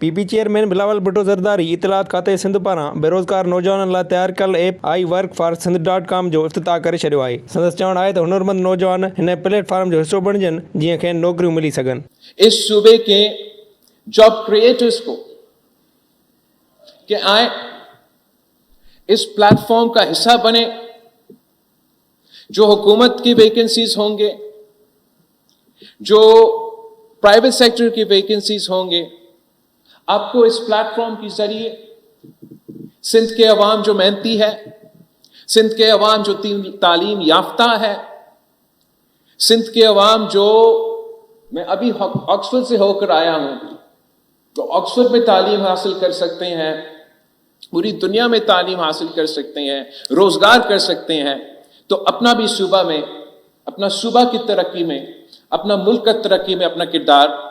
PP chairman Bilawal Bhutto Zardari इतलात खाते सिंध पारां बेरोज़गार नौजवाननि लाइ तयारु कयल ऐप आई वर्क फॉर सिंध.com जो इफ़्तिताह करे छॾियो आहे। संदसि चवणु आहे त हुनरमंद नौजवान हिन प्लेटफॉर्म जो हिसो बणिजनि जीअं खेनि नौकरियूं मिली सघनि। इस सूबे के जॉब क्रिएटर्स को कि आए इस प्लेटफॉर्म का हिस्सा बने। जो हुकूमत की वैकेंसीज होंगे, जो प्राइवेट सेक्टर की वैकेंसीज होंगे, आपको इस प्लेटफॉर्म के जरिए सिंध के अवाम जो मेहनती है, सिंध के अवाम जो तालीम याफ्ता है, सिंध के अवाम जो, मैं अभी ऑक्सफोर्ड से होकर आया हूं, तो ऑक्सफोर्ड में तालीम हासिल कर सकते हैं, पूरी दुनिया में तालीम हासिल कर सकते हैं, रोजगार कर सकते हैं, तो अपना भी सूबा में, अपना सूबा की तरक्की में, अपना मुल्क की तरक्की में अपना किरदार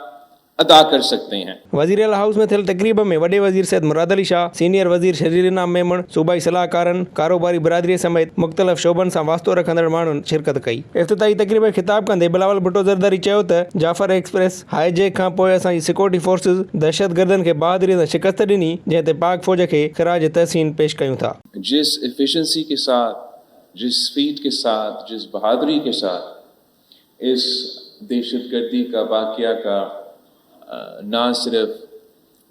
अदा कर सकते हैं। वज़ीर आला हाउस में थियल तकरीब में वॾे वज़ीर सैयद मुराद अली शाह, सीनियर वज़ीर शरीर इनाम मेमण, सूबाई सलाहकारनि, कारोबारी बिरादरी समेत मुख़्तलिफ़ शोबनि सां वास्तो रखंदड़ माण्हुनि शिरकत कई। इफ़्तिताही तकरीब में ख़िताब कंदे बिलावल भुट्टो ज़रदारी चयो त जाफ़र एक्सप्रेस हाईजैक खां पोइ असांजी सिक्योरिटी फोर्सिस दहशतगर्दनि खे बहादुरी सां शिकस्त ॾिनी, जंहिं ते पाक फ़ौज खे ख़िराज तहसीन पेश कयूं था। जिस एफिशिएंसी के साथ, जिस स्पीड के साथ, जिस बहादुरी के साथ इस दहशतगर्दी का वाक़या का ना सिर्फ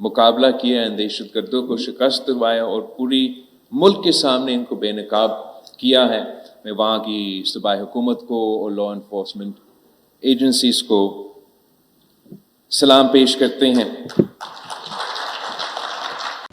मुकाबला किया है, दहशतगर्दों को शिकस्त दिलवाया और पूरी मुल्क के सामने इनको बेनकाब किया है, मैं वहाँ की सूबाई हुकूमत को और लॉ इन्फोर्समेंट एजेंसीज को सलाम पेश करते हैं।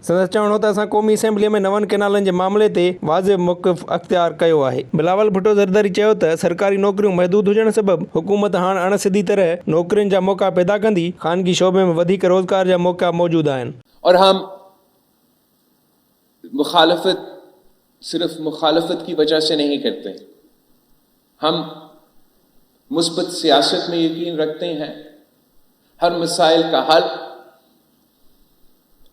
संदसि चवणो त असां क़ौमी असेंबलीअ में नवनि केनालनि जे मामले ते वाज़िब मौक़िफ़ अख़्तियार कयो आहे। बिलावल भुट्टो ज़रदारी चयो त सरकारी नौकरियूं महदूद हुजण सबबि हुकूमत हाणे अणसिधी तरह नौकरियुनि जा मौक़ा पैदा कंदी, ख़ानगी शोबे में वधीक रोज़गार जा मौक़ा मौजूद आहिनि। और हम मुखालफत सिर्फ मुखालफत की वजह से नहीं करते, हम मुस्बत सियासत में यकीन रखते हैं। हर मसाइल का हल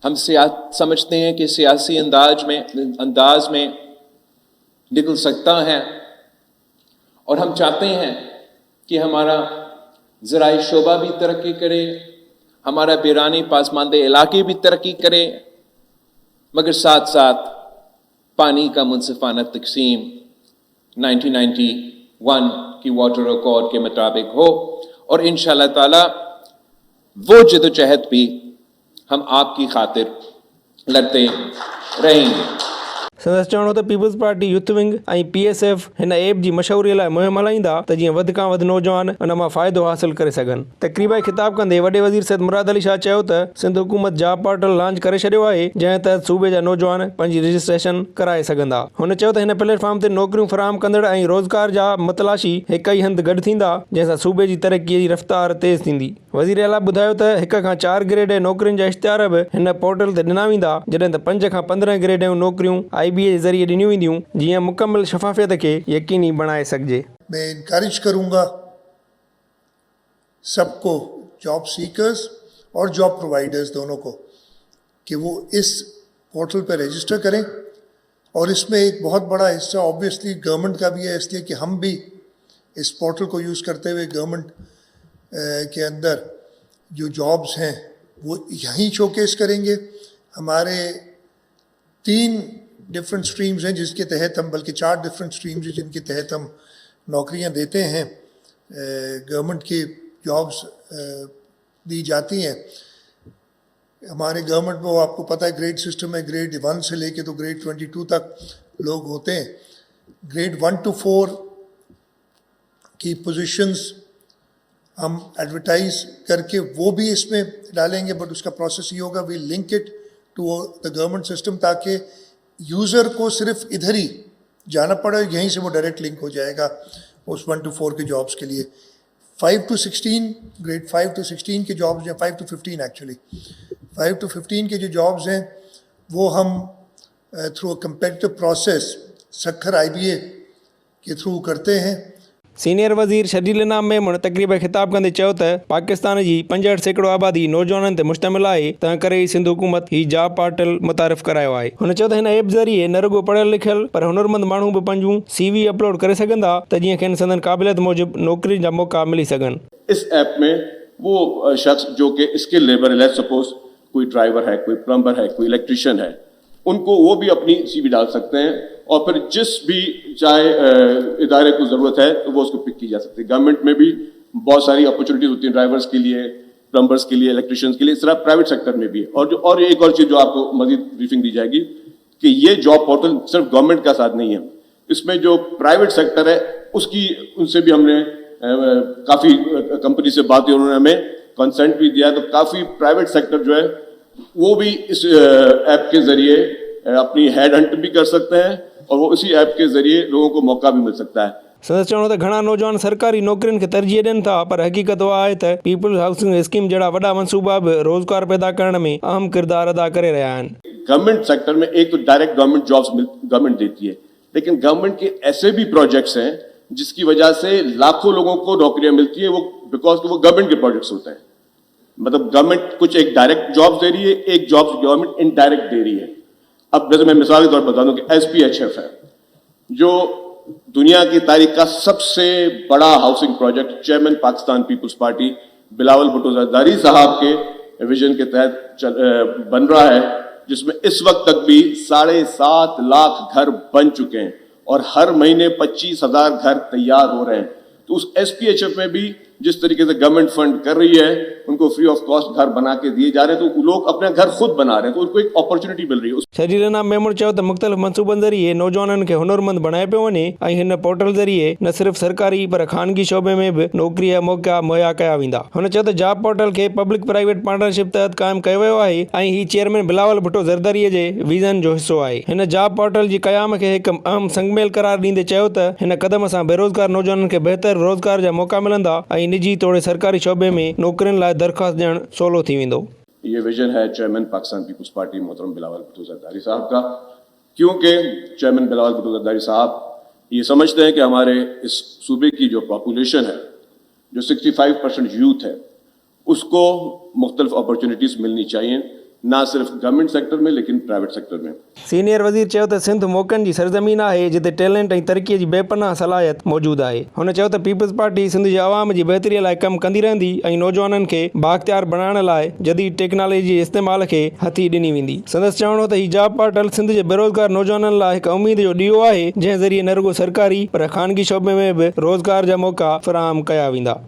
हम समझते हैं कि सियासी अंदाज में निकल सकता है, और हम चाहते हैं कि हमारा ज़राई शोबा भी तरक्की करे, हमारा बेरानी पासमानदे इलाके भी तरक्की करे, मगर साथ साथ पानी का मुनसिफाना तकसीम 1991 की वाटर अकॉर्ड के मुताबिक हो, और इंशाअल्लाह ताला वो जदोजहद भी हम आपकी खातिर लड़ते रहेंगे। संदसि चवणो त पीपल्स पार्टी यूथ विंग ऐं PSF हिन ऐप जी मशहूरीअ लाइ मुहिम हलाईंदा त जीअं वधि खां वधि नौजवान उन मां फ़ाइदो हासिल करे सघनि। तक़रीब में ख़िताब कंदे वॾे वज़ीर सैयद मुराद अली शाह चयो त सिंध हुकूमत जॉब पोर्टल लॉन्च करे छॾियो आहे, जंहिं तहत सूबे जा नौजवान पंहिंजी रजिस्ट्रेशन कराए सघंदा। हुन चयो त हिन प्लेटफॉर्म ते नौकरियूं फ़राहम कंदड़ ऐं रोज़गार जा मतलाशी हिक ई हंधि गॾु थींदा, जंहिंसां सूबे जी तरक़ीअ जी रफ़्तार तेज़ थींदी। वज़ीर आला ॿुधायो त 1 खां 4 ग्रेड नौकरियुनि जा इश्तिहार बि हिन पोर्टल ते ॾिना वेंदा, जॾहिं त 5 खां 15 ग्रेड नौकरियूं IBA जे ज़रिए ॾिनियूं वेंदियूं, जीअं मुकम्मल शफ़ाफ़ियत खे यकीनी बणाए सघिजे। मैं इनकरेज करूँगा सबको, जॉब सीकर्स और जॉब प्रोवाइडर्स दोनों को, कि वो इस पोर्टल पर रजिस्टर करें। और इसमें एक बहुत बड़ा हिस्सा ऑब्वियसली गवर्नमेंट का भी है, इसलिए कि हम भी इस पोर्टल को यूज़ करते हुए गवर्नमेंट के अंदर जो जॉब्स हैं वो यहीं शोकेस करेंगे। हमारे 3 डिफरेंट स्ट्रीम्स हैं जिसके तहत हम, बल्कि 4 डिफरेंट स्ट्रीम्स हैं जिनके तहत हम नौकरियां देते हैं, गवर्नमेंट की जॉब्स दी जाती हैं। हमारे गवर्नमेंट में वो आपको पता है ग्रेड सिस्टम है, ग्रेड 1 से लेके तो ग्रेड 22 तक लोग होते हैं। ग्रेड 1 to 4 की पोजीशंस हम एडवर्टाइज करके वो भी इसमें डालेंगे, बट उसका प्रोसेस ये होगा, we link it to the government system, ताकि यूज़र को सिर्फ इधर ही जाना पड़े, यहीं से वो डायरेक्ट लिंक हो जाएगा उस 1 to 4 के जॉब्स के लिए। 5 to 16 ग्रेड 5 to 16 के जॉब्स हैं, 5 to 15 एक्चुअली, 5 to 15 के जो जॉब्स हैं वो हम through competitive process Sukkur IBA के थ्रू करते हैं। सीनियर वज़ीर शरीर इनाम मेमण तक़रीब ख़िताब कंदे चयो त पाकिस्तान जी 65% आबादी नौजवाननि ते मुश्तमिल आहे, तंहिं करे ई सिंध हुकूमत ही जॉब पोर्टल मुतारिफ़ करायो आहे। हुन चयो त हिन ऐप ज़रिए न रुॻो पढ़ियल लिखियल पर हुनरमंद माण्हू बि पंहिंजूं CV अपलोड करे सघंदा, त जीअं खेनि संदनि क़ाबिलियत मूजिबि नौकरी जा मौक़ा मिली सघनि। इस ऐप में वो शख्स जो कि स्किल लेबर है, लेट्स सपोज कोई ड्राइवर है, कोई प्लम्बर है, कोई इलेक्ट्रिशियन है, उनको वो भी अपनी सीवी डाल सकते हैं और फिर जिस भी चाहे इदारे को ज़रूरत है तो वो उसको पिक की जा सकती है। गवर्नमेंट में भी बहुत सारी अपॉर्चुनिटीज होती हैं ड्राइवर्स के लिए, प्लम्बर्स के लिए, इलेक्ट्रिशियंस के लिए, इस तरह प्राइवेट सेक्टर में भी है। और एक और चीज़ जो आपको मजीद ब्रीफिंग दी जाएगी कि ये जॉब पोर्टल सिर्फ गवर्नमेंट का साथ नहीं है, इसमें जो प्राइवेट सेक्टर है उसकी उनसे भी हमने काफ़ी कंपनी से बात की, उन्होंने हमें कंसेंट भी दिया, तो काफ़ी प्राइवेट सेक्टर जो है वो भी इस ऐप के ज़रिए अपनी हेड हंट भी कर सकते हैं और वो इसी ऐप के ज़रिए लोगों को मौका भी मिल सकता है। संदसि चवणो त घणा नौजवान सरकारी नौकरियुनि खे तरजीह ॾियनि था, पर हक़ीक़त उहा आहे त पीपल्स हाउसिंग स्कीम जहिड़ा वॾा मनसूबा बि रोज़गार पैदा करण में अहम किरदारु अदा करे रहिया आहिनि। गवर्नमेंट सेक्टर में एक तो डायरेक्ट गवर्नमेंट जॉब्स गवर्नमेंट देती है, लेकिन गवर्नमेंट के ऐसे भी प्रोजेक्ट्स हैं जिसकी वजह से लाखों लोगों को नौकरियां मिलती है, वो बिकॉज वो गवर्नमेंट के प्रोजेक्ट्स होते हैं। मतलब गवर्नमेंट कुछ एक डायरेक्ट जॉब दे रही है, एक जॉब गवर्नमेंट इनडायरेक्ट दे रही है। अब जैसे मैं मिसाल के तौर पर बता दूं कि SPHF है, जो दुनिया की तारीख का सबसे बड़ा housing project chairman Pakistan Peoples Party Bilawal Bhutto Zardari साहब के विजन के तहत बन रहा है, जिसमें इस वक्त तक भी 7.5 लाख घर बन चुके हैं और हर महीने 25,000 घर तैयार हो रहे हैं। तो उस SPHF में भी जिस तरीके से गवर्नमेंट फंड कर रही है, उनको फ्री ऑफ कॉस्ट घर बना के दिए जा रहे हैं, तो लोग अपने घर खुद बना रहे हैं, तो उनको एक अपॉर्चुनिटी मिल रही है। शरीर नाम मेमूर चयो त मुख़्तलिफ़ मनसूबनि ज़रिए नौजवाननि खे हुनरमंद बणाए पियो वञे ऐं हिन पोर्टल ज़रिए न सिर्फ़ सरकारी पर ख़ानगी शोबे में बि नौकरीअ जा मौक़ा मुहैया कया वेंदा। हुन चयो त जॉब पोर्टल खे पब्लिक प्राइवेट पार्टनरशिप तहत क़ाइमु कयो वियो आहे ऐं हीउ चेयरमैन बिलावल भुट्टो ज़रदारीअ जे विज़न जो हिसो आहे। हिन जॉब पोर्टल जी क़याम खे हिकु अहम संगमेल करार ॾींदे चयो त हिन क़दम सां बेरोज़गार नौजवाननि खे बहितर रोज़गार जा मौक़ा मिलंदा ऐं निजी तौरु सरकारी शोबे में नौकरियुनि लाइ दरख़्वास्त ॾियणु सवलो थी वेंदो। ये विजन है चेयरमैन पाकिस्तान पीपल्स पार्टी मोहतरम बिलावल भुट्टो जरदारी साहब का, क्योंकि चेयरमैन बिलावल भुट्टो जरदारी साहब ये समझते हैं कि हमारे इस सूबे की जो पॉपुलेशन है, जो 65% यूथ है, उसको मुख्तलिफ अपॉर्चुनिटीज़ मिलनी चाहिए, ना सिर्फ गवर्नमेंट सेक्टर में लेकिन प्राइवेट सेक्टर में। सीनियर वज़ीर चयो त सिंध मौक़नि जी सरज़मीन आहे जिते टैलेंट ऐं तरक़ीअ जी बेपनाह सलाहियत मौजूदु आहे। हुन चयो त पीपल्स पार्टी सिंध जे अवाम जी बहितरीअ लाइ कमु कंदी रहंदी ऐं नौजवाननि खे बाख़्तियार बणाइण लाइ जदीद टेक्नोलॉजी जे इस्तेमाल खे हथी ॾिनी वेंदी। संदसि चवणो त हीउ जॉब पोर्टल सिंध जे बेरोज़गार नौजवाननि लाइ हिकु उमेद जो ॾीओ आहे, जंहिं ज़रिए न रुॻो सरकारी पर ख़ानगी शोबे में बि रोज़गार जा मौक़ा फ़राहम कया वेंदा।